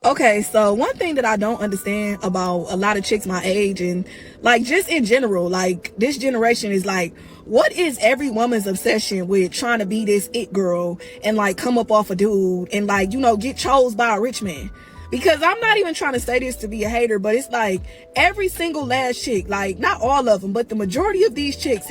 Okay, so one thing that I don't understand about a lot of chicks my age and like just in general, like this generation is like, what is every woman's obsession with trying to be this it girl and like come up off a dude and like, you know, get chose by a rich man? Because I'm not even trying to say this to be a hater, but it's like every single last chick, like not all of them, but the majority of these chicks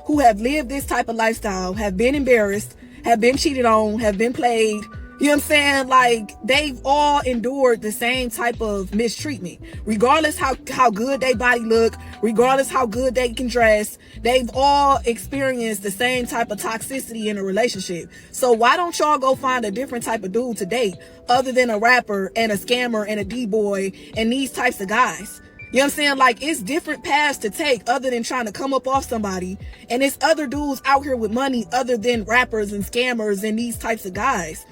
who have lived this type of lifestyle, have been embarrassed, have been cheated on, have been played. You know what I'm saying? Like, they've all endured the same type of mistreatment. Regardless how good they body look, regardless how good they can dress, they've all experienced the same type of toxicity in a relationship. So why don't y'all go find a different type of dude to date other than a rapper and a scammer and a D-boy and these types of guys? You know what I'm saying? Like, it's different paths to take other than trying to come up off somebody. And it's other dudes out here with money other than rappers and scammers and these types of guys.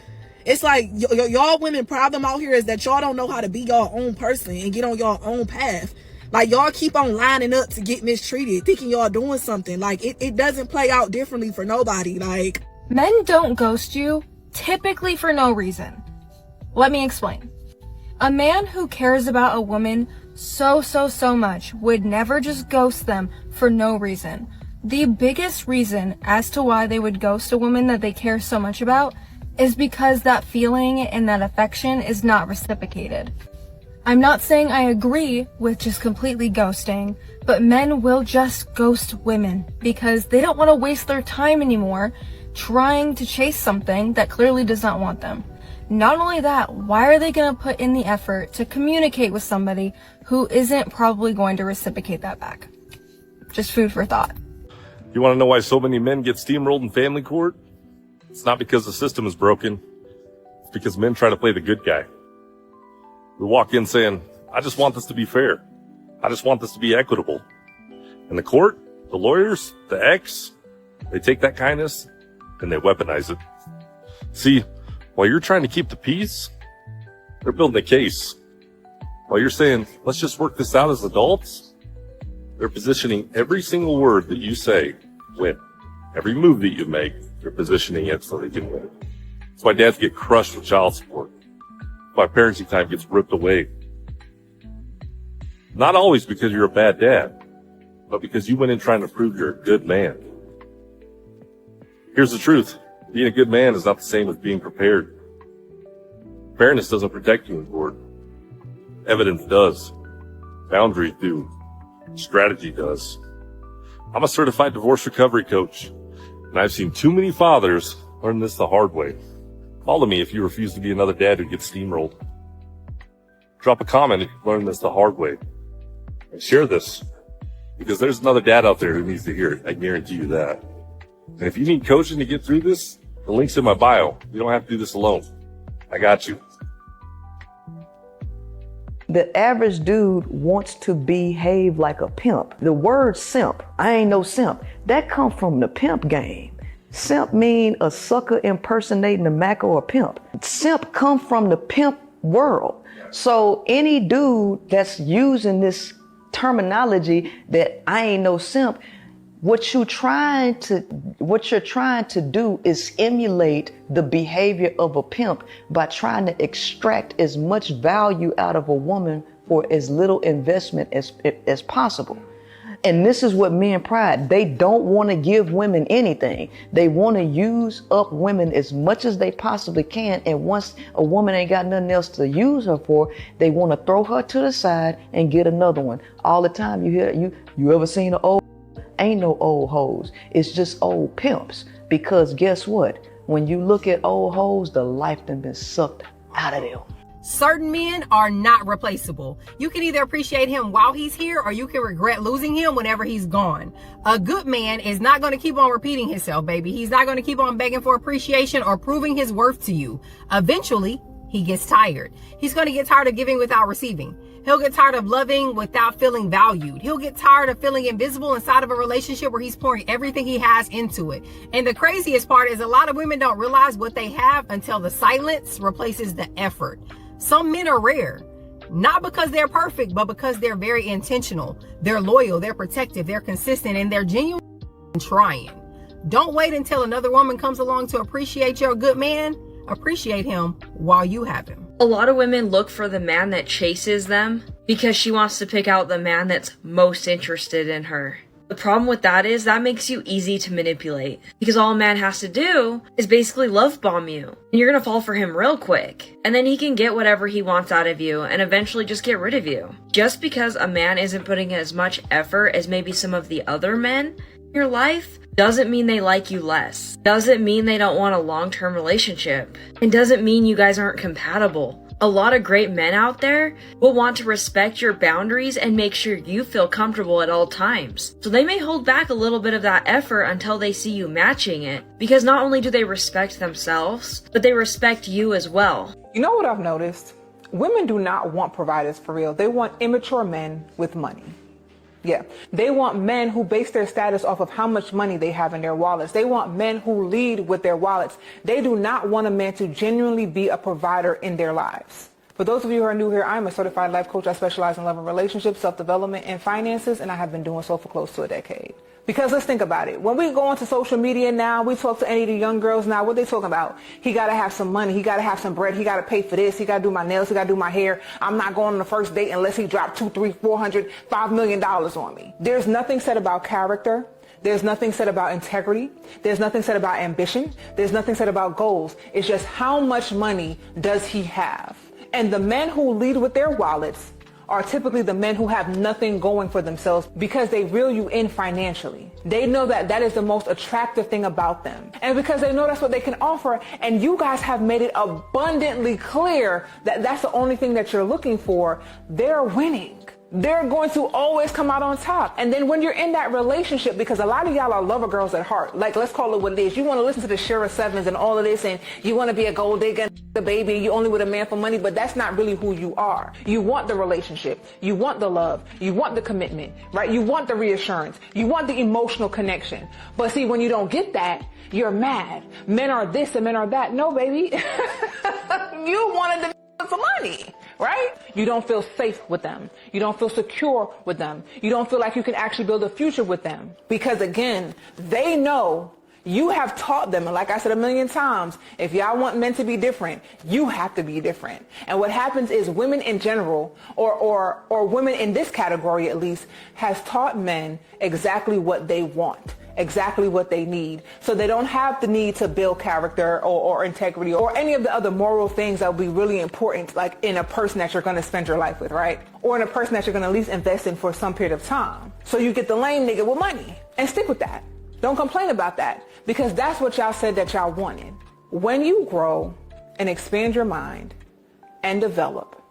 It's like y'all women problem out here is that y'all don't know how to be your own person and get on your own path. Like, y'all keep on lining up to get mistreated, thinking y'all doing something. Like, it doesn't play out differently for nobody. Like, men don't ghost you typically for no reason. Let me explain. A man who cares about a woman so much would never just ghost them for no reason. The biggest reason as to why they would ghost a woman that they care so much about is because that feeling and that affection is not reciprocated. I'm not saying I agree with just completely ghosting, but men will just ghost women because they don't want to waste their time anymore trying to chase something that clearly does not want them. Not only that, why are they going to put in the effort to communicate with somebody who isn't probably going to reciprocate that back? Just food for thought. You want to know why so many men get steamrolled in family court? It's not because the system is broken. It's because men try to play the good guy. We walk in saying, I just want this to be fair. I just want this to be equitable. And the court, the lawyers, the ex, they take that kindness and they weaponize it. See, while you're trying to keep the peace, they're building a case. While you're saying, let's just work this out as adults, they're positioning every single word that you say win. Every move that you make, they're positioning it so they can win. That's why dads get crushed with child support. That's why parenting time gets ripped away. Not always because you're a bad dad, but because you went in trying to prove you're a good man. Here's the truth. Being a good man is not the same as being prepared. Fairness doesn't protect you in court. Evidence does. Boundaries do. Strategy does. I'm a certified divorce recovery coach, and I've seen too many fathers learn this the hard way. Follow me if you refuse to be another dad who gets steamrolled. Drop a comment if you learned this the hard way. And share this, because there's another dad out there who needs to hear it. I guarantee you that. And if you need coaching to get through this, the link's in my bio. You don't have to do this alone. I got you. The average dude wants to behave like a pimp. The word simp, I ain't no simp, that come from the pimp game. Simp mean a sucker impersonating a Mac or a pimp. Simp come from the pimp world. So any dude that's using this terminology that I ain't no simp, what you're trying to do is emulate the behavior of a pimp by trying to extract as much value out of a woman for as little investment as possible. And this is what men pride. They don't want to give women anything. They want to use up women as much as they possibly can. And once a woman ain't got nothing else to use her for, they want to throw her to the side and get another one. All the time you hear, you ever seen an old? Ain't no old hoes. It's just old pimps. Because guess what? When you look at old hoes, the life done been sucked out of them. Certain men are not replaceable. You can either appreciate him while he's here or you can regret losing him whenever he's gone. A good man is not going to keep on repeating himself, baby. He's not going to keep on begging for appreciation or proving his worth to you. Eventually, he gets tired. He's going to get tired of giving without receiving. He'll get tired of loving without feeling valued. He'll get tired of feeling invisible inside of a relationship where he's pouring everything he has into it. And the craziest part is a lot of women don't realize what they have until the silence replaces the effort. Some men are rare, not because they're perfect, but because they're very intentional. They're loyal, they're protective, they're consistent, and they're genuine trying. Don't wait until another woman comes along to appreciate your good man. Appreciate him while you have him. A lot of women look for the man that chases them because she wants to pick out the man that's most interested in her. The problem with that is that makes you easy to manipulate because all a man has to do is basically love bomb you and you're gonna fall for him real quick, and then he can get whatever he wants out of you and eventually just get rid of you. Just because a man isn't putting as much effort as maybe some of the other men in your life doesn't mean they like you less, doesn't mean they don't want a long-term relationship, and doesn't mean you guys aren't compatible. A lot of great men out there will want to respect your boundaries and make sure you feel comfortable at all times. So they may hold back a little bit of that effort until they see you matching it, because not only do they respect themselves, but they respect you as well. You know what I've noticed? Women do not want providers for real. They want immature men with money. Yeah, they want men who base their status off of how much money they have in their wallets. They want men who lead with their wallets. They do not want a man to genuinely be a provider in their lives. For those of you who are new here, I'm a certified life coach. I specialize in love and relationships, self-development, and finances, and I have been doing so for close to a decade. Because let's think about it. When we go onto social media now, we talk to any of the young girls now, what they talking about? He got to have some money. He got to have some bread. He got to pay for this. He got to do my nails. He got to do my hair. I'm not going on the first date unless he dropped $200, $300, $400, $5 million on me. There's nothing said about character. There's nothing said about integrity. There's nothing said about ambition. There's nothing said about goals. It's just how much money does he have? And the men who lead with their wallets are typically the men who have nothing going for themselves because they reel you in financially. They know that that is the most attractive thing about them. And because they know that's what they can offer, and you guys have made it abundantly clear that that's the only thing that you're looking for, they're winning. They're going to always come out on top. And then when you're in that relationship, because a lot of y'all are lover girls at heart, like let's call it what it is. You want to listen to the Shira Sevens and all of this, and you want to be a gold digger, the baby, you only with a man for money, but that's not really who you are. You want the relationship. You want the love. You want the commitment, right? You want the reassurance. You want the emotional connection. But see, when you don't get that, you're mad. Men are this and men are that. No, baby. You wanted the for money, right? You don't feel safe with them. You don't feel secure with them. You don't feel like you can actually build a future with them. Because again, they know you have taught them, and like I said a million times, if y'all want men to be different, you have to be different. And what happens is women in general, or women in this category at least, has taught men exactly what they want, exactly what they need. So they don't have the need to build character or integrity or any of the other moral things that will be really important, like in a person that you're going to spend your life with, right? Or in a person that you're going to at least invest in for some period of time. So you get the lame nigga with money and stick with that. Don't complain about that, because that's what y'all said that y'all wanted. When you grow and expand your mind and develop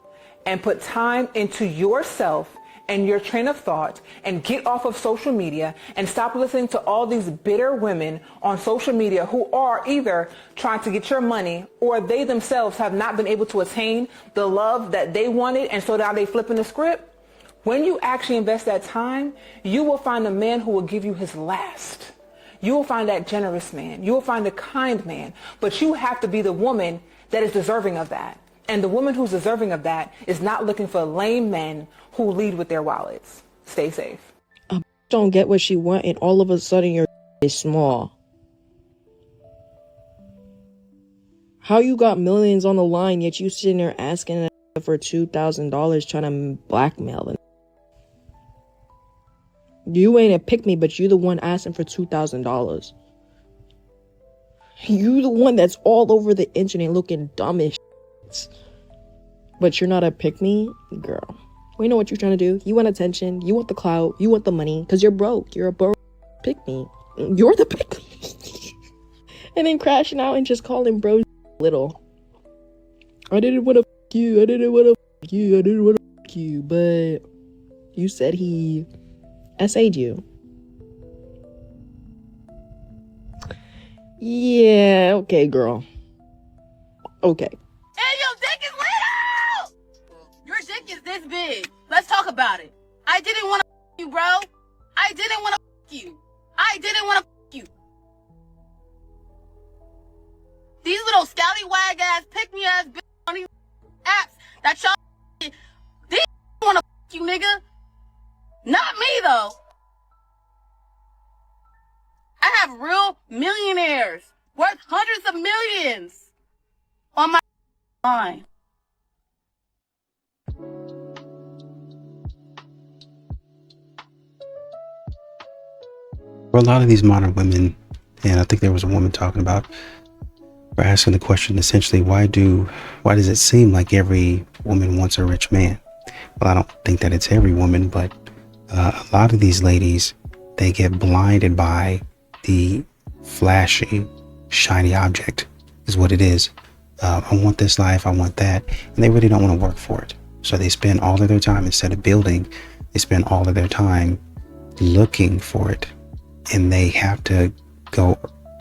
and put time into yourself and your train of thought and get off of social media and stop listening to all these bitter women on social media who are either trying to get your money or they themselves have not been able to attain the love that they wanted, and so now they flipping the script. When you actually invest that time, you will find a man who will give you his last. You will find that generous man. You will find a kind man. But you have to be the woman that is deserving of that. And the woman who's deserving of that is not looking for lame men who lead with their wallets. Stay safe. A don't get what she want, and all of a sudden your is small. How you got millions on the line, yet you sitting there asking for $2,000 trying to blackmail them? You ain't a pick me, but you the one asking for $2,000. You the one that's all over the internet looking dumb as shit. But you're not a pick me, girl. We know what you're trying to do. You want attention. You want the clout. You want the money. Because you're broke. You're a broke pick me. You're the pick me. And then crashing out and just calling bros little. I didn't want to fuck you. I didn't want to fuck you. I didn't want to fuck you. But you said he essayed you. Yeah, okay, girl. Okay. Hey, your dick is little! Your dick is this big. Let's talk about it. I didn't want to you, bro. I didn't want to you. I didn't want to you. These little scallywag ass, pick me ass bitch on these apps that y'all these want to you, nigga. Not me, though. I have real millionaires worth hundreds of millions on my line. For a lot of these modern women, and I think there was a woman talking about, we're asking the question essentially, why does it seem like every woman wants a rich man? Well, I don't think that it's every woman, but a lot of these ladies, they get blinded by the flashy, shiny object is what it is. I want this life, I want that, and they really don't want to work for it. So they spend all of their time, instead of building, they spend all of their time looking for it. And they have to go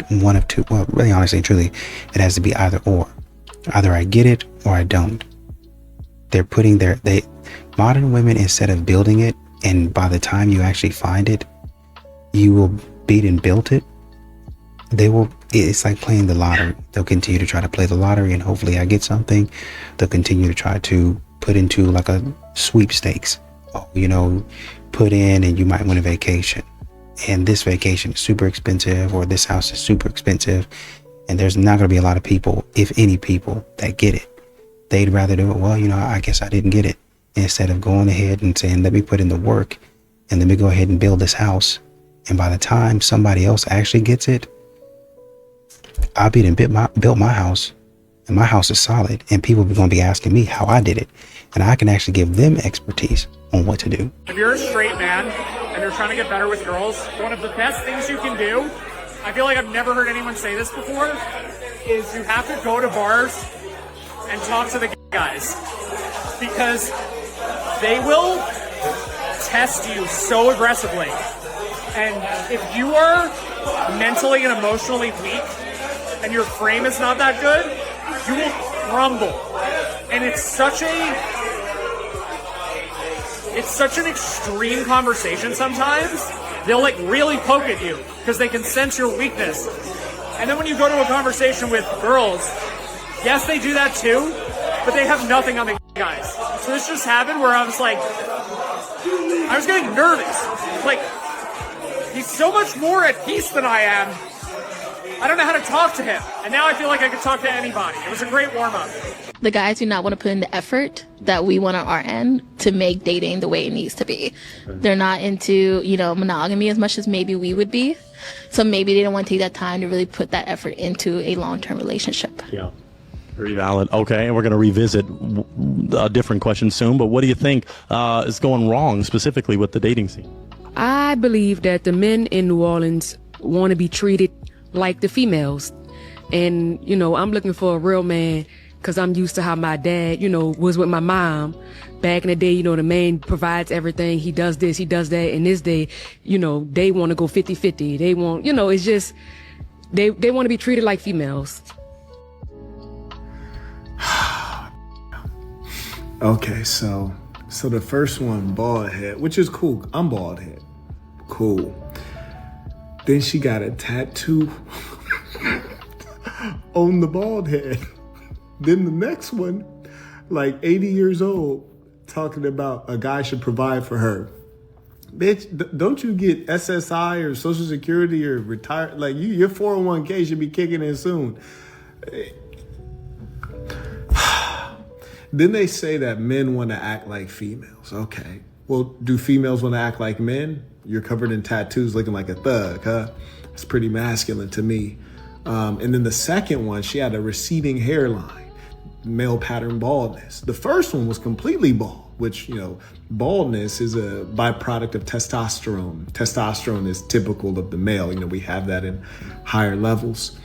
one of two. Well, really, honestly and truly, it has to be either or. Either I get it or I don't. They're putting modern women, instead of building it, and by the time you actually find it, you will beat and build it. It's like playing the lottery. They'll continue to try to play the lottery and hopefully I get something. They'll continue to try to put into like a sweepstakes. Put in and you might win a vacation. And this vacation is super expensive, or this house is super expensive. And there's not going to be a lot of people, if any people, that get it. They'd rather do it, well, I guess I didn't get it. Instead of going ahead and saying, let me put in the work and let me go ahead and build this house. And by the time somebody else actually gets it, I'll be built my house, and my house is solid, and people are going to be asking me how I did it. And I can actually give them expertise on what to do. If you're a straight man and you're trying to get better with girls, one of the best things you can do, I feel like I've never heard anyone say this before, is you have to go to bars and talk to the guys. Because they will test you so aggressively. And if you are mentally and emotionally weak and your frame is not that good, you will crumble. And it's such an extreme conversation sometimes. They'll really poke at you because they can sense your weakness. And then when you go to a conversation with girls, yes, they do that too, but they have nothing on the guys. So this just happened where I was getting nervous. He's so much more at peace than I am. I don't know how to talk to him. And now I feel like I can talk to anybody. It was a great warm-up. The guys do not want to put in the effort that we want on our end to make dating the way it needs to be. They're not into, monogamy as much as maybe we would be. So maybe they don't want to take that time to really put that effort into a long-term relationship. Yeah. Very valid. Okay, and we're going to revisit a different question soon, but what do you think is going wrong specifically with the dating scene? I believe that the men in New Orleans want to be treated like the females. And, I'm looking for a real man because I'm used to how my dad, was with my mom. Back in the day, the man provides everything. He does this, he does that. In this day, they want to go 50-50. They want, it's just, they want to be treated like females. Okay, so the first one, bald head, which is cool. I'm bald head. Cool. Then she got a tattoo on the bald head. Then the next one, 80 years old, talking about a guy should provide for her. Bitch, don't you get SSI or Social Security or retire? Your 401k should be kicking in soon. Then they say that men want to act like females. Okay. Well, do females want to act like men? You're covered in tattoos looking like a thug, huh? It's pretty masculine to me. And then the second one, she had a receding hairline, male pattern baldness. The first one was completely bald, which, baldness is a byproduct of testosterone. Testosterone is typical of the male. We have that in higher levels.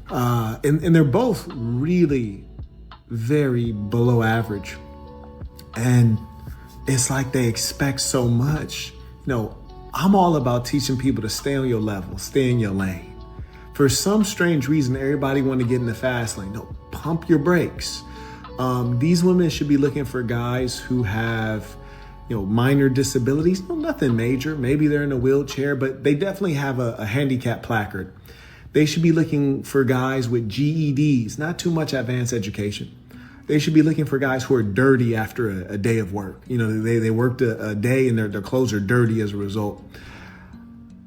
And they're both really very below average. And it's like they expect so much. I'm all about teaching people to stay on your level, stay in your lane. For some strange reason, everybody want to get in the fast lane. No, pump your brakes. These women should be looking for guys who have, minor disabilities. No, nothing major. Maybe they're in a wheelchair, but they definitely have a handicap placard. They should be looking for guys with GEDs, not too much advanced education. They should be looking for guys who are dirty after a day of work. They worked a day and their clothes are dirty as a result.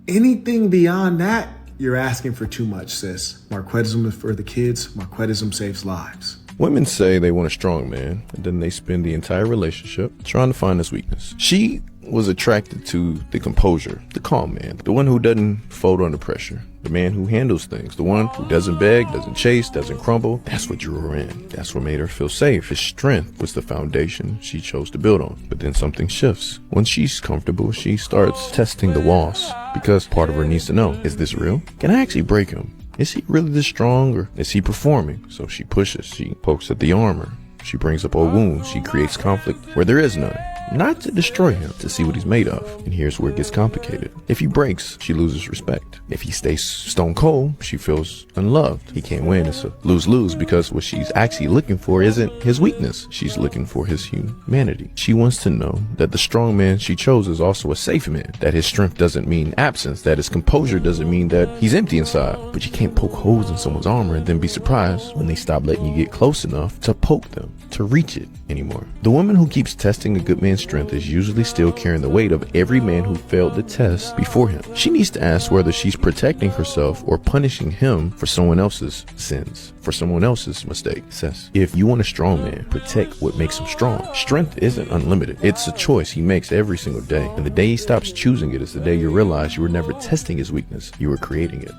Anything beyond that, you're asking for too much, sis. Marquettism is for the kids. Marquettism saves lives. Women say they want a strong man, and then they spend the entire relationship trying to find his weakness. She was attracted to the composure, the calm man, the one who doesn't fold under pressure, the man who handles things, the one who doesn't beg, doesn't chase, doesn't crumble. That's what drew her in. That's what made her feel safe. His strength was the foundation she chose to build on. But then something shifts. When she's comfortable, she starts testing the walls because part of her needs to know, is this real? Can I actually break him? Is he really this strong, or is he performing? So she pushes, she pokes at the armor. She brings up old wounds. She creates conflict where there is none. Not to destroy him, to see what he's made of. And here's where it gets complicated. If he breaks, she loses respect. If he stays stone cold, she feels unloved. He can't win. It's a lose-lose, because what she's actually looking for isn't his weakness. She's looking for his humanity. She wants to know that the strong man she chose is also a safe man, that his strength doesn't mean absence, that his composure doesn't mean that he's empty inside. But you can't poke holes in someone's armor and then be surprised when they stop letting you get close enough to poke them, to reach it anymore. The woman who keeps testing a good man's strength is usually still carrying the weight of every man who failed the test before him. She needs to ask whether she's protecting herself or punishing him for someone else's sins, for someone else's mistake. Says, if you want a strong man, protect what makes him strong. Strength isn't unlimited. It's a choice he makes every single day. And the day he stops choosing it is the day you realize you were never testing his weakness. You were creating it.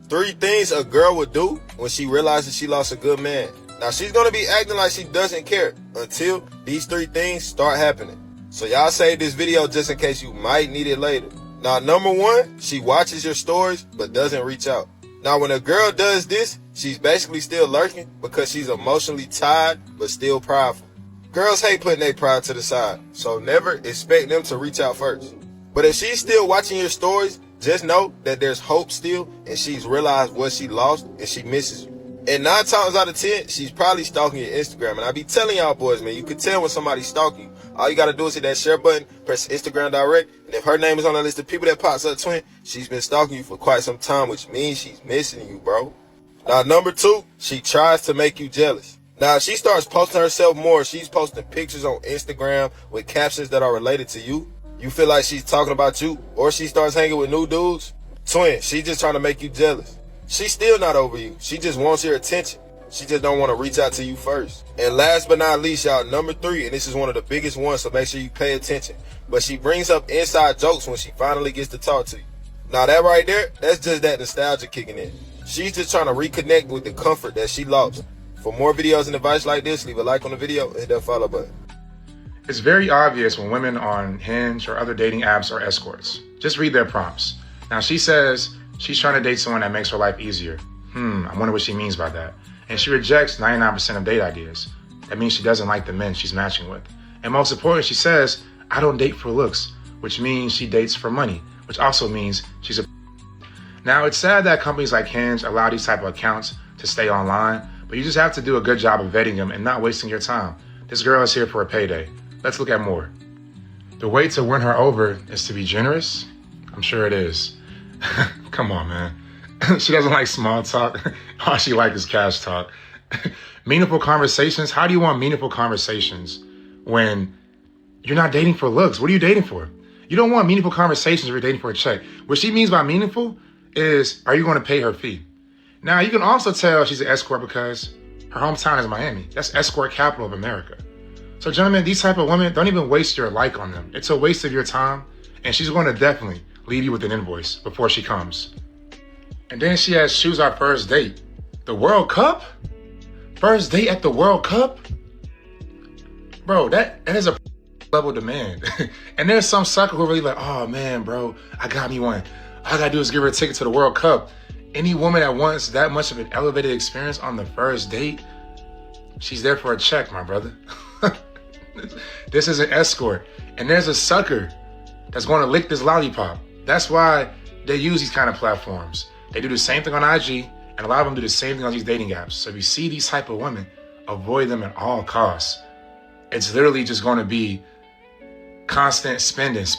3 things a girl would do when she realizes she lost a good man. Now, she's going to be acting like she doesn't care until these 3 things start happening. So y'all save this video just in case you might need it later. Now, number 1, she watches your stories but doesn't reach out. Now, when a girl does this, she's basically still lurking because she's emotionally tired but still prideful. Girls hate putting their pride to the side, so never expect them to reach out first. But if she's still watching your stories, just know that there's hope still, and she's realized what she lost and she misses you. And 9 times out of 10, she's probably stalking your Instagram. And I be telling y'all boys, man, you can tell when somebody's stalking you. All you gotta do is hit that share button, press Instagram direct, and if her name is on the list of people that pops up, twin, she's been stalking you for quite some time, which means she's missing you, bro. Now, number 2, she tries to make you jealous. Now, if she starts posting herself more, she's posting pictures on Instagram with captions that are related to you. You feel like she's talking about you, or she starts hanging with new dudes, twin, she's just trying to make you jealous. She's still not over you. She just wants your attention. She just don't want to reach out to you first. And last but not least, y'all, number 3, and this is one of the biggest ones, so make sure you pay attention. But she brings up inside jokes when she finally gets to talk to you. Now that right there, that's just that nostalgia kicking in. She's just trying to reconnect with the comfort that she lost. For more videos and advice like this, leave a like on the video and hit that follow button. It's very obvious when women on Hinge or other dating apps are escorts. Just read their prompts. Now she says she's trying to date someone that makes her life easier. I wonder what she means by that. And she rejects 99% of date ideas. That means she doesn't like the men she's matching with. And most importantly, she says, I don't date for looks, which means she dates for money, which also means she's a. Now, it's sad that companies like Hinge allow these type of accounts to stay online, but you just have to do a good job of vetting them and not wasting your time. This girl is here for a payday. Let's look at more. The way to win her over is to be generous? I'm sure it is. Come on, man. She doesn't like small talk. All she likes is cash talk. Meaningful conversations? How do you want meaningful conversations when you're not dating for looks? What are you dating for? You don't want meaningful conversations if you're dating for a check. What she means by meaningful is, are you going to pay her fee? Now, you can also tell she's an escort because her hometown is Miami. That's escort capital of America. So, gentlemen, these type of women, don't even waste your like on them. It's a waste of your time, and she's going to definitely leave you with an invoice before she comes. And then she has choose our first date. The World Cup? First date at the World Cup? Bro, that is a level demand. And there's some sucker who really like, oh man, bro, I got me one. All I gotta do is give her a ticket to the World Cup. Any woman that wants that much of an elevated experience on the first date, she's there for a check, my brother. This is an escort. And there's a sucker that's going to lick this lollipop. That's why they use these kind of platforms. They do the same thing on IG, and a lot of them do the same thing on these dating apps. So if you see these type of women, avoid them at all costs. It's literally just going to be constant spending. It's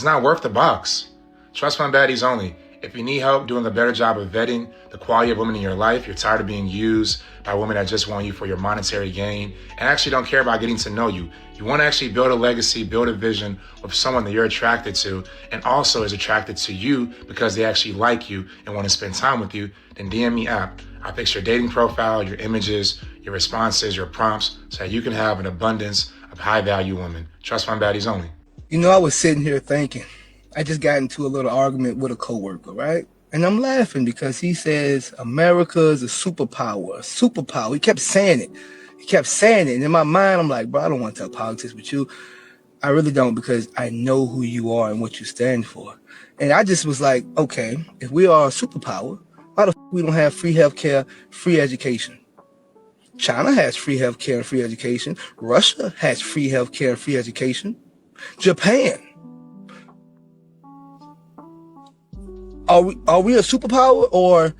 not worth the box. Trust fund baddies only. If you need help doing a better job of vetting the quality of women in your life, you're tired of being used by women that just want you for your monetary gain and actually don't care about getting to know you. You want to actually build a legacy, build a vision of someone that you're attracted to and also is attracted to you because they actually like you and want to spend time with you, then DM me app. I fix your dating profile, your images, your responses, your prompts, so that you can have an abundance of high-value women. Trust fund baddies only. You know, I was sitting here thinking, I just got into a little argument with a coworker, right? And I'm laughing because he says America is a superpower, a superpower. He kept saying it. And in my mind, I'm like, bro, I don't want to talk politics with you. I really don't, because I know who you are and what you stand for. And I just was like, okay, if we are a superpower, why the f we don't have free healthcare, free education? China has free healthcare and free education. Russia has free healthcare and free education. Japan. Are we a superpower, or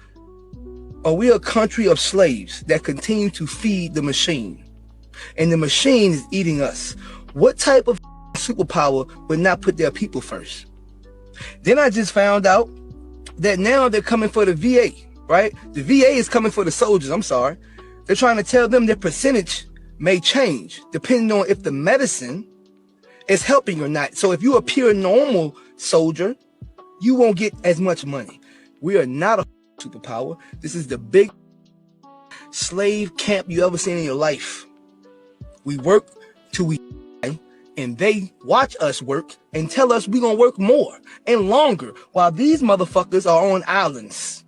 are we a country of slaves that continue to feed the machine? And the machine is eating us. What type of superpower would not put their people first? Then I just found out that now they're coming for the VA, right? The VA is coming for the soldiers, I'm sorry. They're trying to tell them their percentage may change depending on if the medicine is helping or not. So if you're a pure normal soldier, you won't get as much money. We are not a superpower. This is the big slave camp you ever seen in your life. We work till we die, and they watch us work and tell us we're gonna work more and longer while these motherfuckers are on islands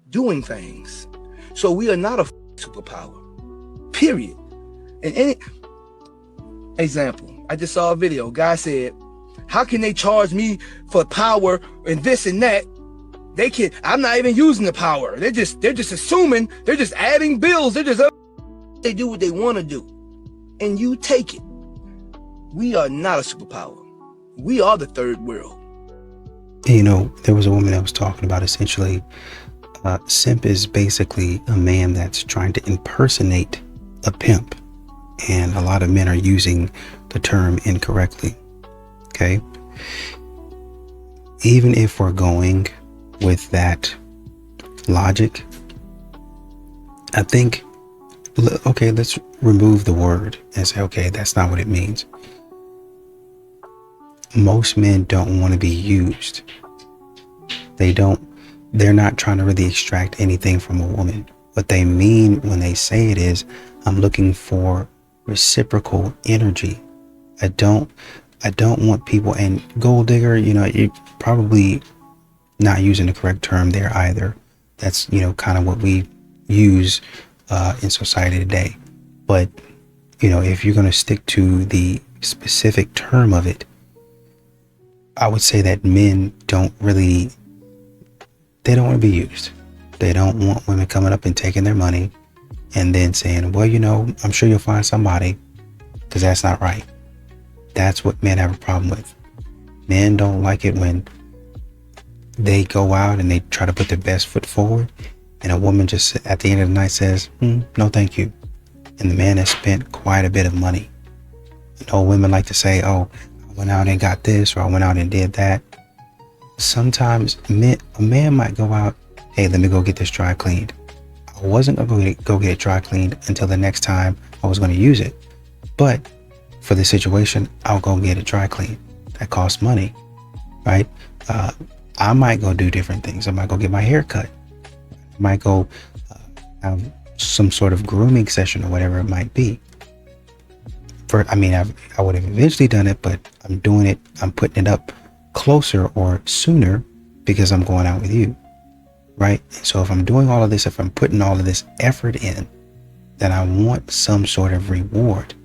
doing things. So we are not a superpower, period. And any example, I just saw a video. Guy said, how can they charge me for power and this and that? They can. I'm not even using the power. They're just assuming. They're just adding bills. They do what they want to do, and you take it. We are not a superpower. We are the third world. You know, there was a woman that was talking about essentially, simp is basically a man that's trying to impersonate a pimp, and a lot of men are using the term incorrectly. Okay, even if we're going with that logic, I think, okay, let's remove the word and say, okay, that's not what it means. Most men don't want to be used. They're not trying to really extract anything from a woman. What they mean when they say it is, I'm looking for reciprocal energy. I don't want people, and gold digger, you know, you're probably not using the correct term there either. That's, you know, kind of what we use in society today. But, you know, if you're going to stick to the specific term of it, I would say that men don't want to be used. They don't want women coming up and taking their money and then saying, well, you know, I'm sure you'll find somebody, because that's not right. That's what men have a problem with. Men don't like it when they go out and they try to put their best foot forward, and a woman just at the end of the night says, no thank you. And the man has spent quite a bit of money. You know, women like to say, oh, I went out and got this, or I went out and did that. Sometimes a man might go out, hey, let me go get this dry cleaned. I wasn't going to go get it dry cleaned until the next time I was going to use it. But for the situation, I'll go get it dry cleaned. That costs money, right? I might go do different things. I might go get my hair cut. I might go have some sort of grooming session or whatever it might be. I would have eventually done it, but I'm doing it. I'm putting it up closer or sooner because I'm going out with you, right? So if I'm doing all of this, if I'm putting all of this effort in, then I want some sort of reward.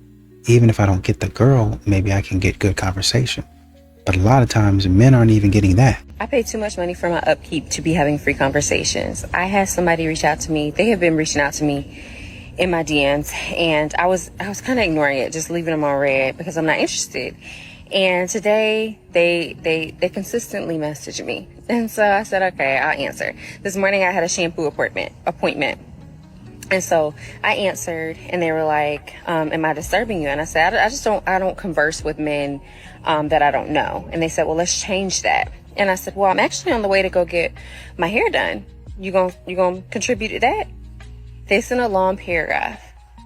Even if I don't get the girl, maybe I can get good conversation. But a lot of times men aren't even getting that. I pay too much money for my upkeep to be having free conversations. I had somebody reach out to me. They have been reaching out to me in my DMs, and I was kind of ignoring it, just leaving them on red because I'm not interested. And today they consistently message me. And so I said, okay, I'll answer. This morning I had a shampoo appointment. And so I answered, and they were like, am I disturbing you? And I said, I don't converse with men that I don't know. And they said, well, let's change that. And I said, well, I'm actually on the way to go get my hair done. You gonna contribute to that? They sent a long paragraph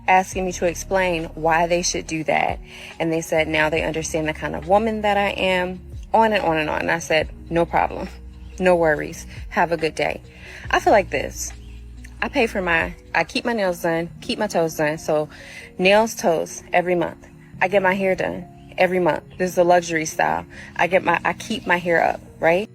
asking me to explain why they should do that. And they said now they understand the kind of woman that I am, on and on and on. And I said, no problem. No worries. Have a good day. I feel like this. I keep my nails done, keep my toes done. So nails, toes, every month. I get my hair done every month. This is the luxury style. I keep my hair up, right?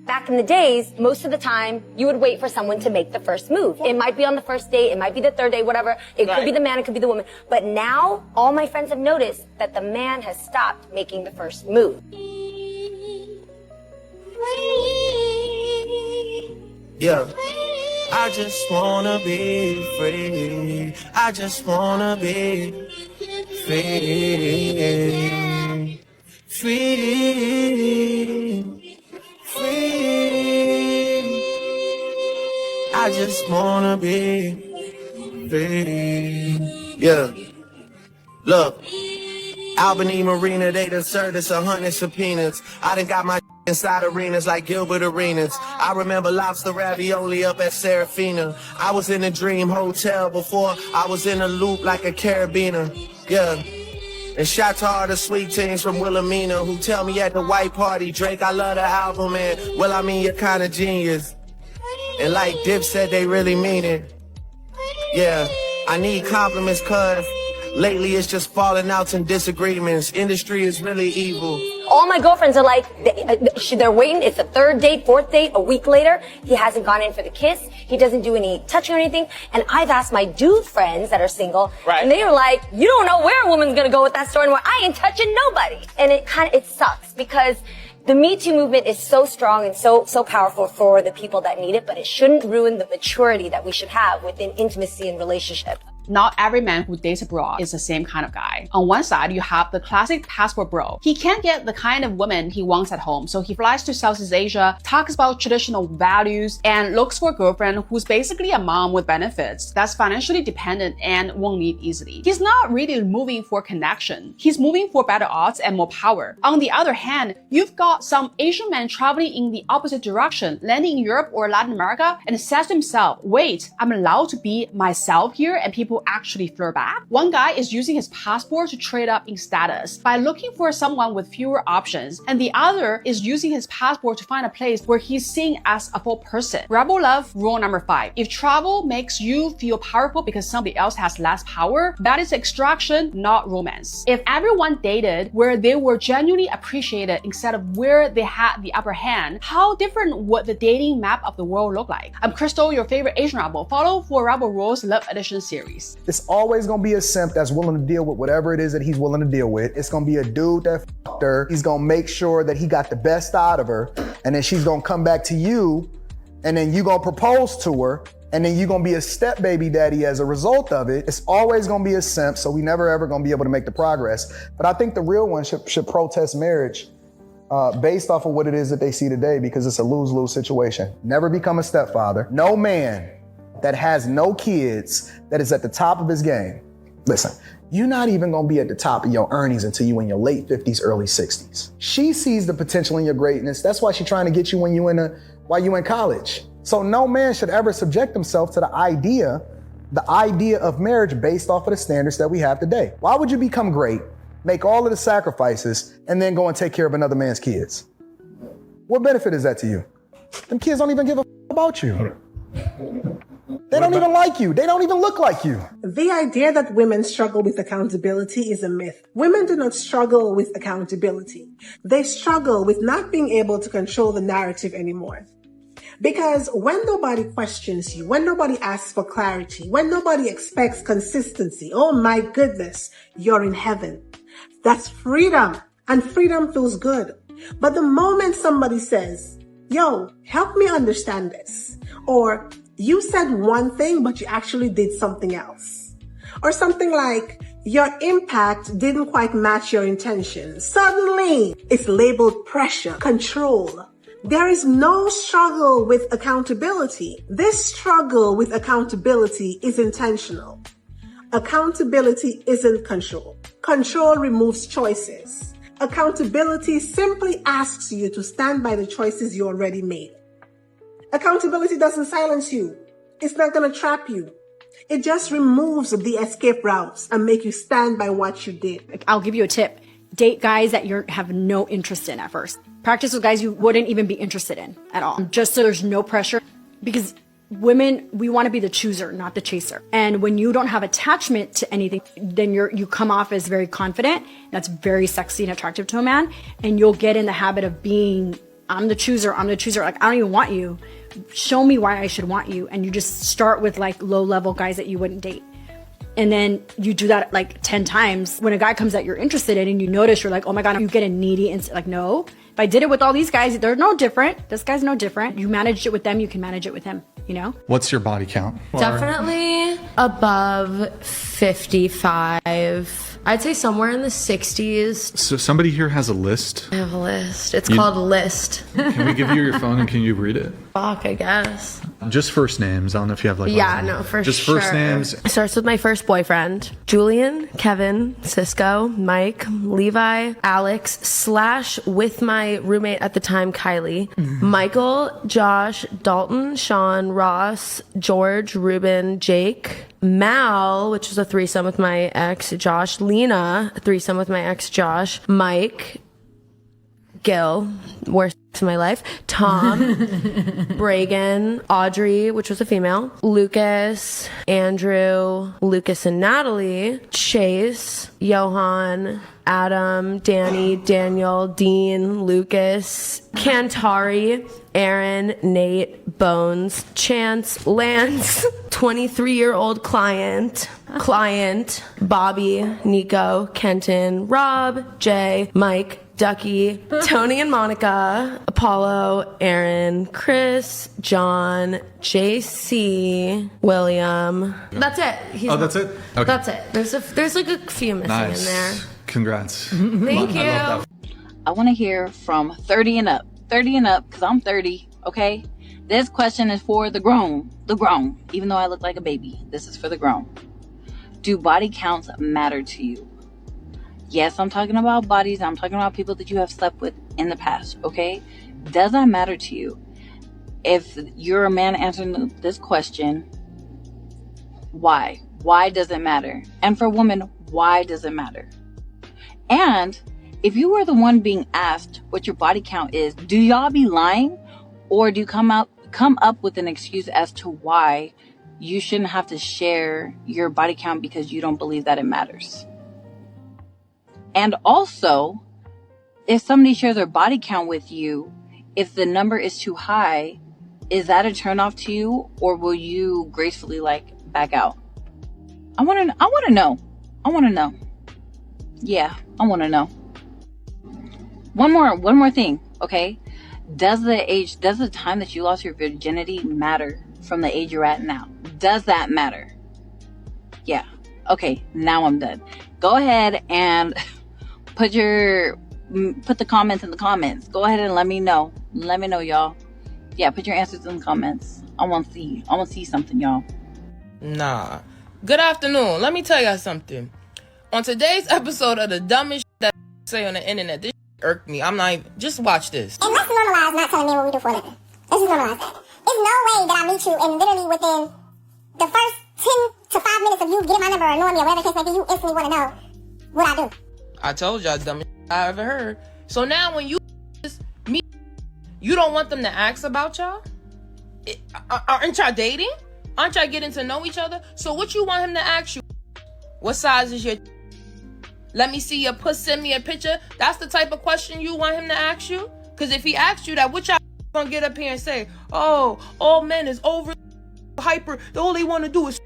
Back in the days, most of the time, you would wait for someone to make the first move. It might be on the first date, it might be the third date, whatever. It could be the man, it could be the woman. But now, all my friends have noticed that the man has stopped making the first move. Yeah. I just wanna be free. I just wanna be free. Free. Free. I just wanna be free. Yeah. Look. Albany Marina, they done served us 100 subpoenas. I done got my inside arenas like Gilbert Arenas. I remember lobster ravioli up at Serafina. I was in a dream hotel before I was in a loop like a carabiner. Yeah. And shout to all the sweet teens from Wilhelmina who tell me at the white party, Drake, I love the album, and well, I mean, you're kind of genius. And like Dip said, they really mean it. Yeah, I need compliments, cuz lately it's just falling outs and disagreements. Industry is really evil. All my girlfriends are like, they're waiting. It's the third date, fourth date, a week later. He hasn't gone in for the kiss. He doesn't do any touching or anything. And I've asked my dude friends that are single, and they were like, you don't know where a woman's gonna go with that story anymore. I ain't touching nobody. And it sucks because the Me Too movement is so strong and so powerful for the people that need it, but it shouldn't ruin the maturity that we should have within intimacy and relationship. Not every man who dates abroad is the same kind of guy. On one side, you have the classic passport bro. He can't get the kind of woman he wants at home, so he flies to Southeast Asia, talks about traditional values, and looks for a girlfriend who's basically a mom with benefits that's financially dependent and won't leave easily. He's not really moving for connection. He's moving for better odds and more power. On the other hand, you've got some Asian man traveling in the opposite direction, landing in Europe or Latin America, and says to himself, wait, I'm allowed to be myself here, and people actually flirt back. One guy is using his passport to trade up in status by looking for someone with fewer options, and the other is using his passport to find a place where he's seen as a full person. Rebel love rule number 5. If travel makes you feel powerful because somebody else has less power, that is extraction, not romance. If everyone dated where they were genuinely appreciated instead of where they had the upper hand, how different would the dating map of the world look like? I'm Crystal, your favorite Asian Rebel. Follow for Rebel Rules Love Edition series. It's always gonna be a simp that's willing to deal with whatever it is that he's willing to deal with. It's gonna be a dude that f***ed her. He's gonna make sure that he got the best out of her, and then she's gonna come back to you, and then you gonna propose to her, and then you gonna be a step baby daddy as a result of it. It's always gonna be a simp, so we never ever gonna be able to make the progress. But I think the real one should protest marriage based off of what it is that they see today, because it's a lose-lose situation. Never become a stepfather. No man that has no kids that is at the top of his game. Listen, you're not even gonna be at the top of your earnings until you in your late 50s, early 60s. She sees the potential in your greatness. That's why she's trying to get you while you in college. So no man should ever subject himself to the idea of marriage based off of the standards that we have today. Why would you become great, make all of the sacrifices, and then go and take care of another man's kids? What benefit is that to you? Them kids don't even give a about you. They don't even like you. They don't even look like you. The idea that women struggle with accountability is a myth. Women do not struggle with accountability. They struggle with not being able to control the narrative anymore. Because when nobody questions you, when nobody asks for clarity, when nobody expects consistency, oh my goodness, you're in heaven. That's freedom. And freedom feels good. But the moment somebody says, yo, help me understand this, or you said one thing, but you actually did something else. Or something like, your impact didn't quite match your intention. Suddenly, it's labeled pressure, control. There is no struggle with accountability. This struggle with accountability is intentional. Accountability isn't control. Control removes choices. Accountability simply asks you to stand by the choices you already made. Accountability doesn't silence you. It's not going to trap you. It just removes the escape routes and make you stand by what you did. I'll give you a tip. Date guys that you have no interest in at first. Practice with guys you wouldn't even be interested in at all. Just so there's no pressure. Because women, we want to be the chooser, not the chaser. And when you don't have attachment to anything, then you come off as very confident. That's very sexy and attractive to a man. And you'll get in the habit of being, I'm the chooser. Like, I don't even want you. Show me why I should want you. And you just start with like low level guys that you wouldn't date. And then you do that like 10 times. When a guy comes that you're interested in and you notice, you're like, oh my God, you get a needy and like, no. If I did it with all these guys, they're no different. This guy's no different. You managed it with them, you can manage it with him, you know? What's your body count? Definitely above 55. I'd say somewhere in the 60s. So somebody here has a list. I have a list. It's called List. Can we give you your phone and can you read it? Fuck, I guess. Just first names. I don't know if you have like. Yeah, no, for just sure. Just first names. It starts with my first boyfriend. Julian, Kevin, Cisco, Mike, Levi, Alex, / with my roommate at the time, Kylie, Michael, Josh, Dalton, Sean, Ross, George, Ruben, Jake, Mal, which was a threesome with my ex, Josh, Lena, a threesome with my ex, Josh, Mike, Gil, worst in my life, Tom, Bragan, Audrey, which was a female, Lucas, Andrew, Lucas and Natalie, Chase, Johan, Adam, Danny, Daniel, Dean, Lucas, Kantari, Aaron, Nate, Bones, Chance, Lance, 23-year-old client, Bobby, Nico, Kenton, Rob, Jay, Mike, Ducky, Tony and Monica, Apollo, Aaron, Chris, John, JC, William. That's it. That's it? Okay. That's it. There's like a few missing in there. Congrats. Thank you. I want to hear from 30 and up. 30 and up, because I'm 30, okay? This question is for the grown. Even though I look like a baby, this is for the grown. Do body counts matter to you? Yes, I'm talking about bodies. I'm talking about people that you have slept with in the past, okay? Does that matter to you? If you're a man answering this question, why? Why does it matter? And for women, why does it matter? And if you were the one being asked what your body count is, do y'all be lying? Or do you come up with an excuse as to why you shouldn't have to share your body count because you don't believe that it matters? And also, if somebody shares their body count with you, if the number is too high, is that a turnoff to you, or will you gracefully back out? I want to know. Yeah, I want to know. One more thing, okay? Does the time that you lost your virginity matter from the age you're at now? Does that matter? Yeah. Okay, now I'm done. Go ahead and put the comments in the comments. Go ahead and let me know. Let me know, y'all. Yeah, put your answers in the comments. I want to see something, y'all. Nah. Good afternoon. Let me tell y'all something. On today's episode of the dumbest shit that I say on the internet, this irked me. I'm not even... Just watch this. And let's normalize not telling men what we do for a living. Let's just normalize that. There's no way that I meet you and literally within the first 10 to 5 minutes of you getting my number or knowing me or whatever the case may be, you instantly want to know what I do. I told y'all the dumbest shit I ever heard. So now when you meet, you don't want them to ask about y'all? Aren't y'all dating? Aren't y'all getting to know each other? So what you want him to ask you? What size is your... Let me see your puss, send me a picture. That's the type of question you want him to ask you? Because if he asks you that, what y'all gonna get up here and say, oh, all men is over hyper, all they want to do is...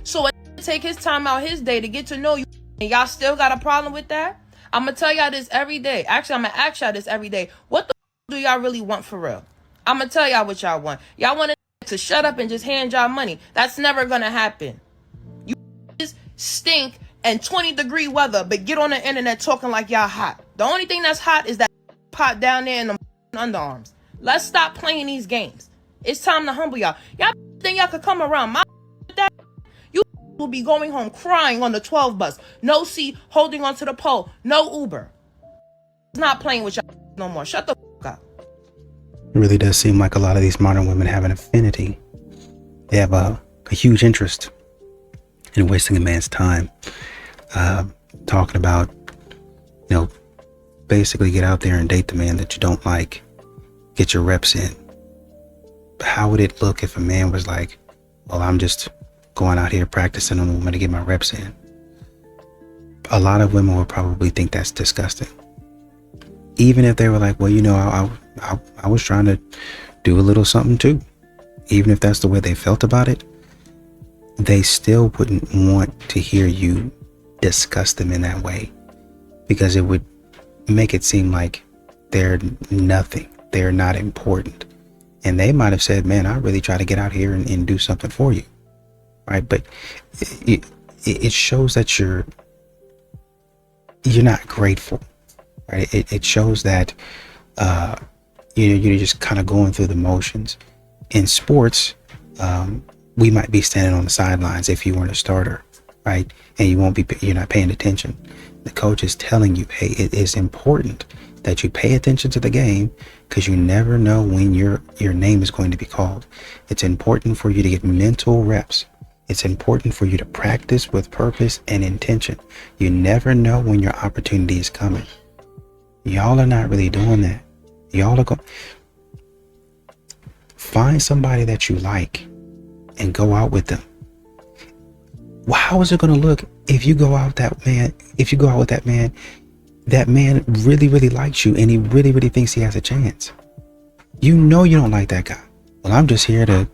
So take his time out his day to get to know you, and y'all still got a problem with that? I'm gonna tell y'all this every day. Actually, I'm gonna ask y'all this every day. What the do y'all really want for real? I'm gonna tell y'all what y'all want. Y'all want to shut up and just hand y'all money. That's never gonna happen. You just stink and 20-degree weather, but get on the internet talking like y'all hot. The only thing that's hot is that pot down there in the underarms. Let's stop playing these games. It's time to humble y'all. Y'all think y'all could come around my that? You will be going home crying on the 12 bus. No seat, holding onto the pole. No Uber. It's not playing with y'all no more. Shut the fuck up. It really does seem like a lot of these modern women have an affinity. They have a huge interest in wasting a man's time. Talking about, basically get out there and date the man that you don't like. Get your reps in. how would it look if a man was like, well, I'm just going out here practicing on a woman to get my reps in? A lot of women would probably think that's disgusting. Even if they were like, well, you know, I was trying to do a little something too. Even if that's the way they felt about it, they still wouldn't want to hear you discuss them in that way, because it would make it seem like they're nothing. They're not important. And they might have said, man, I really try to get out here and do something for you. Right. But it shows that you're not grateful. Right. It shows that you're just kind of going through the motions. In sports, we might be standing on the sidelines if you weren't a starter, right? And you're not paying attention. The coach is telling you, hey, it is important that you pay attention to the game, because you never know when your name is going to be called. It's important for you to get mental reps. It's important for you to practice with purpose and intention. You never know when your opportunity is coming. Y'all are not really doing that. Y'all are going. Find somebody that you like and go out with them. Well, how is it going to look if you go out with that man? If you go out with that man really, really likes you and he really, really thinks he has a chance. You know you don't like that guy. Well, I'm just here to,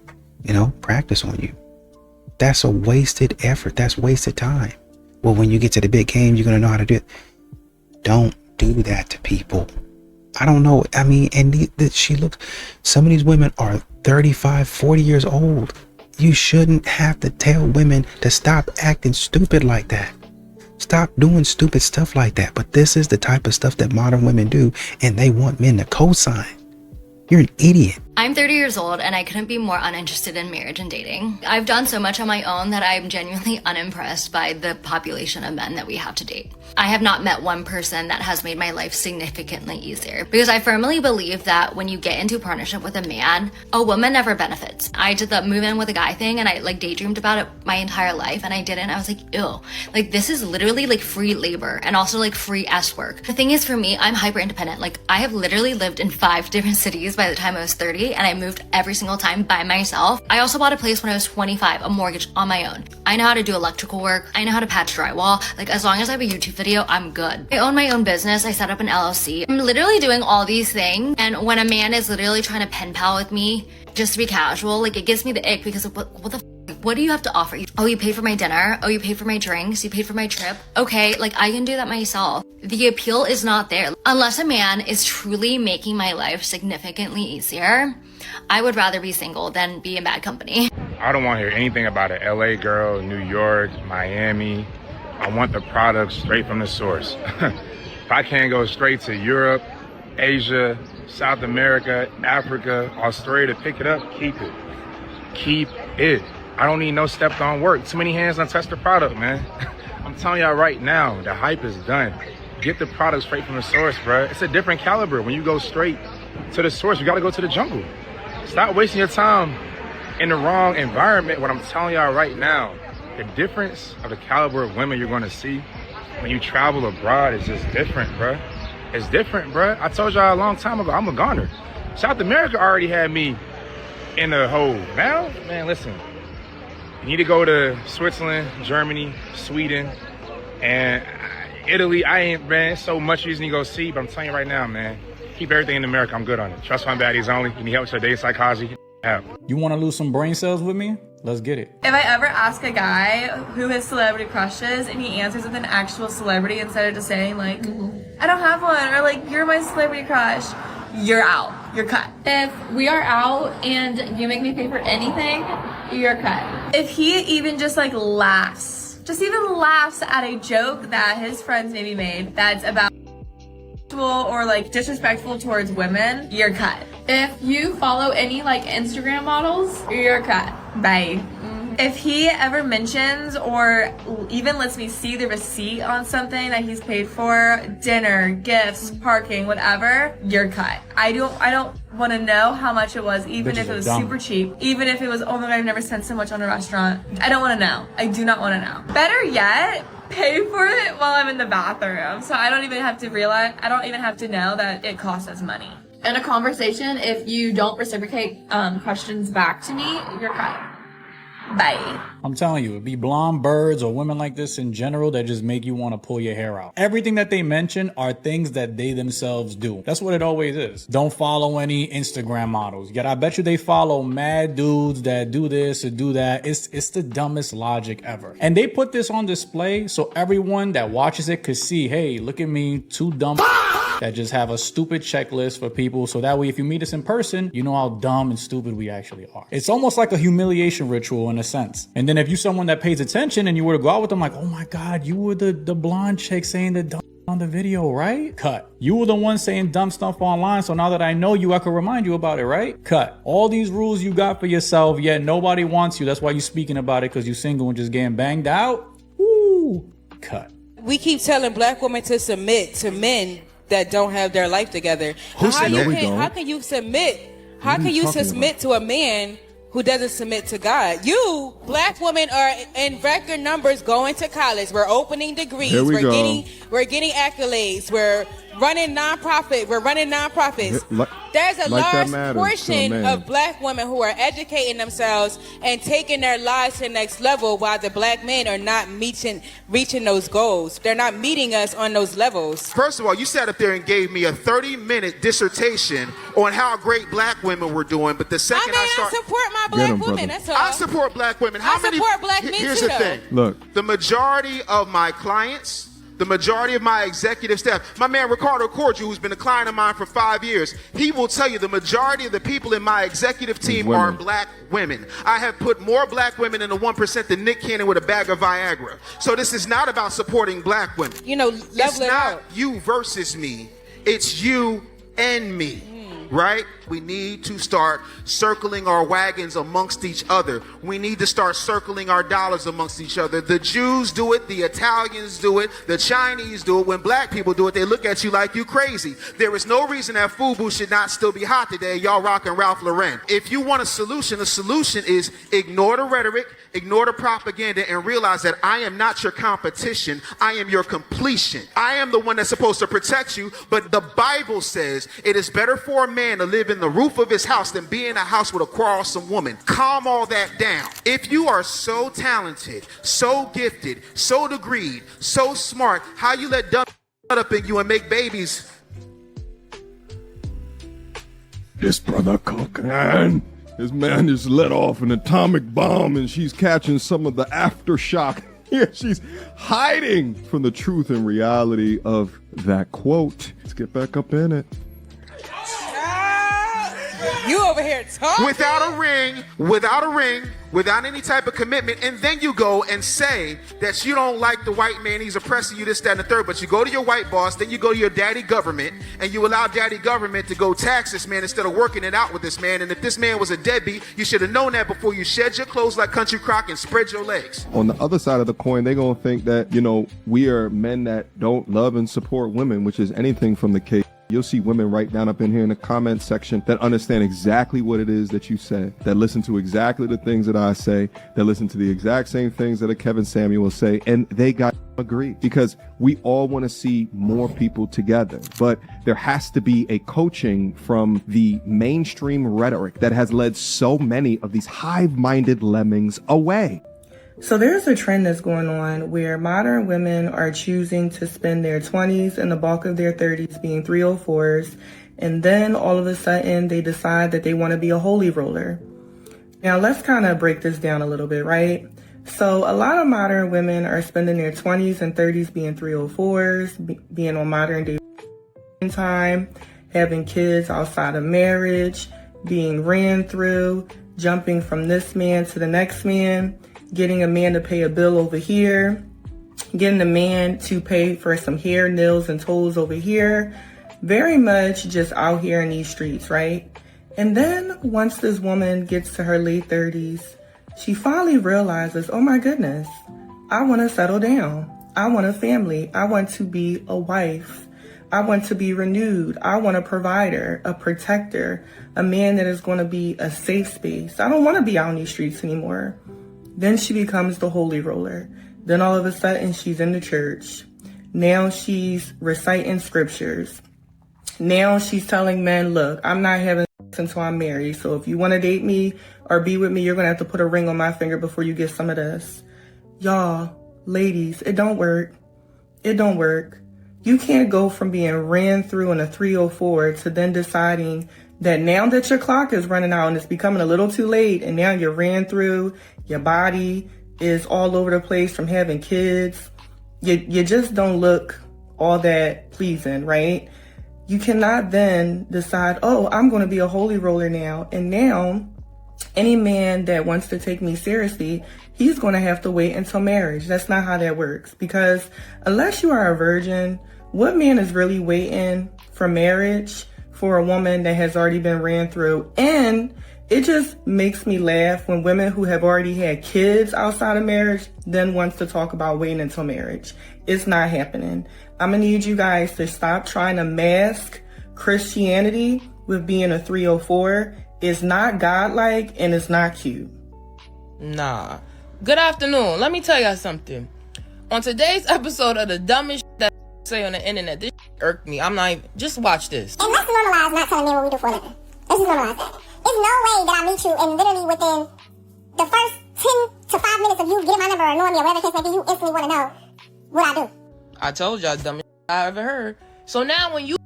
practice on you. That's a wasted effort. That's wasted time. Well, when you get to the big game, you're going to know how to do it. Don't do that to people. I don't know. I mean, and some of these women are 35, 40 years old. You shouldn't have to tell women to stop acting stupid like that. Stop doing stupid stuff like that. But this is the type of stuff that modern women do, and they want men to co-sign. You're an idiot. I'm 30 years old and I couldn't be more uninterested in marriage and dating. I've done so much on my own that I'm genuinely unimpressed by the population of men that we have to date. I have not met one person that has made my life significantly easier, because I firmly believe that when you get into a partnership with a man, a woman never benefits. I did the move in with a guy thing and I daydreamed about it my entire life, and I didn't. I was like, ew, this is literally free labor and also free ass work. The thing is, for me, I'm hyper independent. I have literally lived in 5 different cities by the time I was 30, and I moved every single time by myself. I also bought a place when I was 25, a mortgage on my own. I know how to do electrical work. I know how to patch drywall. As long as I have a YouTube video, I'm good. I own my own business. I set up an LLC. I'm literally doing all these things. And when a man is literally trying to pen pal with me just to be casual, it gives me the ick, because what do you have to offer? Oh, you paid for my dinner. Oh, you paid for my drinks. You paid for my trip. Okay, I can do that myself. The appeal is not there. Unless a man is truly making my life significantly easier, I would rather be single than be in bad company. I don't want to hear anything about an LA girl, New York, Miami. I want the product straight from the source. If I can't go straight to Europe, Asia, South America, Africa, Australia to pick it up, keep it. Keep it. I don't need no stepped on work. Too many hands on touch the product, man. I'm telling y'all right now, the hype is done. Get the product straight from the source, bro. It's a different caliber. When you go straight to the source, you gotta go to the jungle. Stop wasting your time in the wrong environment. What I'm telling y'all right now, the difference of the caliber of women you're gonna see when you travel abroad is just different, bro. It's different, bro. I told y'all a long time ago, I'm a goner. South America already had me in the hole. Now, man, listen. You need to go to Switzerland, Germany, Sweden, and Italy. I ain't, man, so much you need to go see, but I'm telling you right now, man, keep everything in America. I'm good on it. Trust fund baddies only. You need help with your dating psychology? Have. You want to lose some brain cells with me? Let's get it. If I ever ask a guy who his celebrity crushes and he answers with an actual celebrity instead of just saying I don't have one, or you're my celebrity crush, you're out. You're cut. If we are out and you make me pay for anything, you're cut. If he even just laughs, at a joke that his friends maybe made that's about or disrespectful towards women, you're cut. If you follow any Instagram models, you're cut. Bye. If he ever mentions or even lets me see the receipt on something that he's paid for, dinner, gifts, parking, whatever, you're cut. I don't want to know how much it was, even if it was super cheap, even if it was, oh my God, I've never spent so much on a restaurant. I don't want to know. I do not want to know. Better yet, pay for it while I'm in the bathroom, so I don't even have to know that it costs us money. In a conversation, if you don't reciprocate questions back to me, you're cut. Bye. I'm telling you, it'd be blonde birds or women like this in general that just make you want to pull your hair out. Everything that they mention are things that they themselves do. That's what it always is. Don't follow any Instagram models. Yet I bet you they follow mad dudes that do this or do that. It's the dumbest logic ever. And they put this on display so everyone that watches it could see, hey, look at me, two dumb that just have a stupid checklist for people. So that way, if you meet us in person, you know how dumb and stupid we actually are. It's almost like a humiliation ritual in a sense. And then if you're someone that pays attention and you were to go out with them like, oh my God, you were the blonde chick saying the dumb on the video, right? Cut. You were the one saying dumb stuff online. So now that I know you, I can remind you about it, right? Cut. All these rules you got for yourself, yet nobody wants you. That's why you're speaking about it, because you're single and just getting banged out. Woo. Cut. We keep telling black women to submit to men that don't have their life together. Who said no, we don't? How can you submit? How can you submit to a man who doesn't submit to God? You, black women, are in record numbers going to college. We're opening degrees. Here we go. We're getting accolades. We're running nonprofits. There's a large portion of black women who are educating themselves and taking their lives to the next level, while the black men are not reaching those goals. They're not meeting us on those levels. First of all, you sat up there and gave me a 30-minute dissertation on how great black women were doing, but the second I support my black women. That's all. I support black women. I support black men Here's too, the thing. Look. The majority of my clients, the majority of my executive staff, my man Ricardo Cordial, who's been a client of mine for 5 years, he will tell you the majority of the people in my executive team are black women. I have put more black women in the 1% than Nick Cannon with a bag of Viagra. So this is not about supporting black women. It's not you versus me. It's you and me. Right? We need to start circling our wagons amongst each other. We need to start circling our dollars amongst each other. The Jews do it, the Italians do it, the Chinese do it. When black people do it, they look at you like you crazy. There is no reason that FUBU should not still be hot today. Y'all rocking Ralph Lauren. If you want a solution, the solution is ignore the rhetoric, ignore the propaganda, and realize that I am not your competition. I am your completion. I am the one that's supposed to protect you, but the Bible says it is better for a man to live in the roof of his house than be in a house with a quarrelsome woman. Calm all that down. If you are so talented, so gifted, so degreed, so smart, how you let dumb up in you and make babies? This brother Cocaine, his man just let off an atomic bomb and she's catching some of the aftershock. Here she's hiding from the truth and reality of that quote. Let's get back up in it. You over here talking. Without a ring, without any type of commitment, and then you go and say that you don't like the white man, he's oppressing you, this, that, and the third, but you go to your white boss, then you go to your daddy government, and you allow daddy government to go tax this man instead of working it out with this man. And if this man was a deadbeat, you should have known that before you shed your clothes like Country Crock and spread your legs. On the other side of the coin, they're going to think that, we are men that don't love and support women, which is anything from the case. You'll see women right down up in here in the comment section that understand exactly what it is that you said, that listen to exactly the things that I say, that listen to the exact same things that a Kevin Samuel say, and they got to agree, because we all want to see more people together. But there has to be a coaching from the mainstream rhetoric that has led so many of these hive-minded lemmings away. So there's a trend that's going on where modern women are choosing to spend their 20s and the bulk of their 30s being 304s, and then all of a sudden they decide that they want to be a holy roller. Now let's kind of break this down a little bit, right? So a lot of modern women are spending their 20s and 30s being 304s, being on modern day time, having kids outside of marriage, being ran through, jumping from this man to the next man, getting a man to pay a bill over here, getting a man to pay for some hair, nails, and toes over here. Very much just out here in these streets, right? And then once this woman gets to her late 30s, she finally realizes, oh my goodness, I want to settle down. I want a family. I want to be a wife. I want to be renewed. I want a provider, a protector, a man that is going to be a safe space. I don't want to be out in these streets anymore. Then she becomes the holy roller. Then all of a sudden she's in the church. Now she's reciting scriptures. Now she's telling men, look, I'm not having sex until I'm married. So if you want to date me or be with me, you're going to have to put a ring on my finger before you get some of this. Y'all, ladies, it don't work. It don't work. You can't go from being ran through in a 304 to then deciding that now that your clock is running out and it's becoming a little too late and now you're ran through, your body is all over the place from having kids. You just don't look all that pleasing, right? You cannot then decide, oh, I'm going to be a holy roller now. And now any man that wants to take me seriously, he's going to have to wait until marriage. That's not how that works. Because unless you are a virgin, what man is really waiting for marriage for a woman that has already been ran through? And it just makes me laugh when women who have already had kids outside of marriage then wants to talk about waiting until marriage. It's not happening. I'm going to need you guys to stop trying to mask Christianity with being a 304. It's not godlike and it's not cute. Nah. Good afternoon. Let me tell y'all something. On today's episode of the dumbest that say on the internet, this irked me. I'm not even, just watch this. And let's normalize not telling men what we do for a living. Let's just normalize that. There's no way that I meet you and literally within the first 10 to 5 minutes of you getting my number or knowing me or whatever the case may be, you instantly want to know what I do. I told y'all dumbest I ever heard. So now when you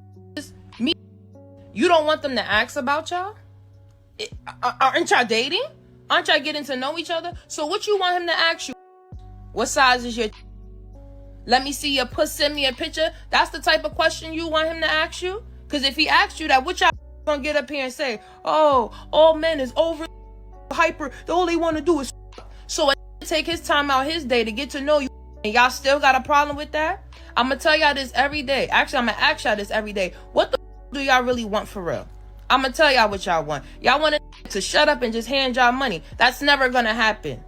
meet, you don't want them to ask about y'all? Aren't y'all dating? Aren't y'all getting to know each other? So what you want him to ask you? What size is your? Let me see your puss, send me a picture. That's the type of question you want him to ask you? Because if he asks you that, what y'all gonna get up here and say, oh, all men is over hyper, all they want to do is so take his time out his day to get to know you, and y'all still got a problem with that? I'm gonna tell y'all this every day. Actually, I'm gonna ask y'all this every day. What the do y'all really want for real? I'm gonna tell y'all what y'all want. Y'all want to shut up and just hand y'all money. That's never gonna happen.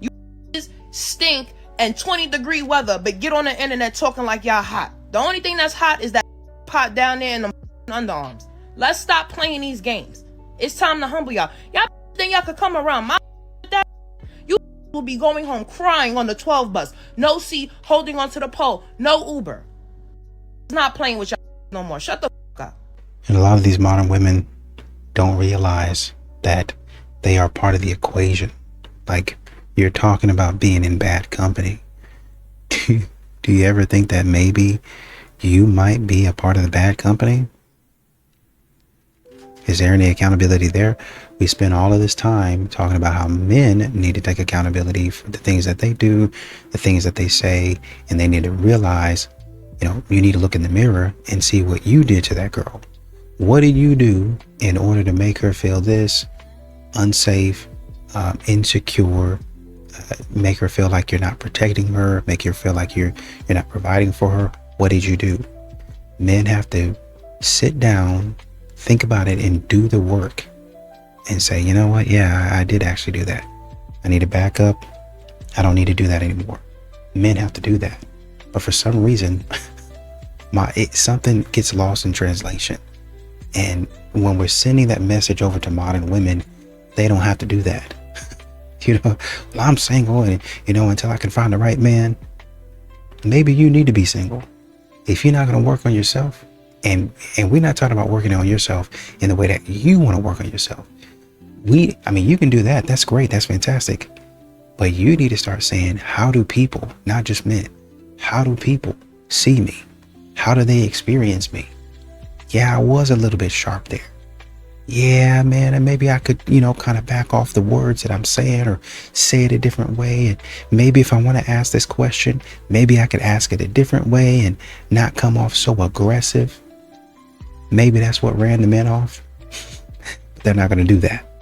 You just stink and 20-degree weather, but get on the internet talking like y'all hot. The only thing that's hot is that pot down there in the underarms. Let's stop playing these games. It's time to humble y'all. Y'all think y'all could come around my that? You will be going home crying on the 12 bus. No seat, holding onto the pole. No Uber. It's not playing with y'all no more. Shut the fuck up. And a lot of these modern women don't realize that they are part of the equation. Like, you're talking about being in bad company. Do you ever think that maybe you might be a part of the bad company? Is there any accountability there? We spend all of this time talking about how men need to take accountability for the things that they do, the things that they say, and they need to realize, you need to look in the mirror and see what you did to that girl. What did you do in order to make her feel this unsafe, insecure, make her feel like you're not protecting her, make her feel like you're not providing for her? What did you do? Men have to sit down, think about it, and do the work and say, you know what? Yeah, I did actually do that. I need to back up. I don't need to do that anymore. Men have to do that. But for some reason, something gets lost in translation. And when we're sending that message over to modern women, they don't have to do that. Well, I'm single and, until I can find the right man. Maybe you need to be single. If you're not going to work on yourself, and we're not talking about working on yourself in the way that you want to work on yourself. You can do that. That's great. That's fantastic. But you need to start saying, how do people, not just men, how do people see me? How do they experience me? Yeah, I was a little bit sharp there. Yeah, man, and maybe I could, kind of back off the words that I'm saying or say it a different way. And maybe if I want to ask this question, maybe I could ask it a different way and not come off so aggressive. Maybe that's what ran the men off. But they're not going to do that.